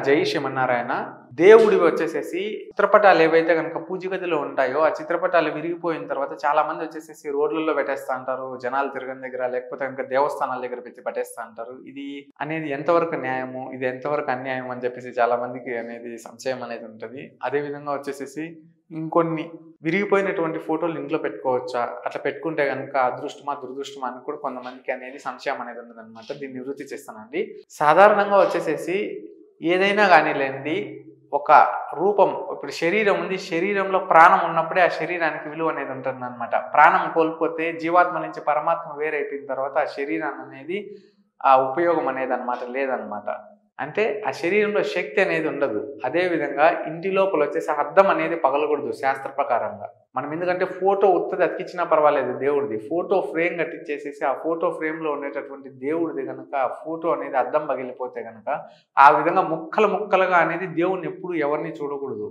జై శ్రీమన్నారాయణ. దేవుడివి వచ్చేసేసి చిత్రపటాలు ఏవైతే కనుక పూజ గదిలో ఉంటాయో ఆ చిత్రపటాలు విరిగిపోయిన తర్వాత చాలా మంది వచ్చేసేసి రోడ్లలో పెట్టేస్తా అంటారు, జనాలు తిరగని దగ్గర, లేకపోతే కనుక దేవస్థానాల దగ్గర పెట్టి పట్టేస్తా అంటారు. ఇది అనేది ఎంతవరకు న్యాయము, ఇది ఎంతవరకు అన్యాయం అని చెప్పేసి చాలా మందికి అనేది సంశయం అనేది ఉంటుంది. అదే విధంగా వచ్చేసేసి ఇంకొన్ని విరిగిపోయినటువంటి ఫోటోలు ఇంట్లో పెట్టుకోవచ్చా, అట్లా పెట్టుకుంటే కనుక అదృష్టమా దురదృష్టమా అని కూడా కొంతమందికి అనేది సంశయం అనేది ఉండదు అనమాట. దీన్ని నివృత్తి చేస్తానండి. సాధారణంగా వచ్చేసేసి ఏదైనా కానీలేండి, ఒక రూపం, ఇప్పుడు శరీరం ఉంది, శరీరంలో ప్రాణం ఉన్నప్పుడే ఆ శరీరానికి విలువ అనేది ఉంటుంది అనమాట. ప్రాణం కోల్పోతే జీవాత్మ నుంచి పరమాత్మ వేరైపోయిన తర్వాత ఆ శరీరాన్ని అనేది ఆ ఉపయోగం అనేది అనమాట లేదనమాట. అంటే ఆ శరీరంలో శక్తి అనేది ఉండదు. అదేవిధంగా ఇంటి లోపల వచ్చేసి అద్దం అనేది పగలకూడదు శాస్త్ర ప్రకారంగా. మనం ఎందుకంటే ఫోటో ఉత్తది అతికిచ్చినా పర్వాలేదు దేవుడిది, ఫోటో ఫ్రేమ్ కట్టించేసేసి ఆ ఫోటో ఫ్రేమ్లో ఉండేటటువంటి దేవుడిది కనుక ఆ ఫోటో అనేది అద్దం పగిలిపోతే కనుక ఆ విధంగా ముక్కలు ముక్కలుగా అనేది దేవుడిని ఎప్పుడు ఎవరిని చూడకూడదు.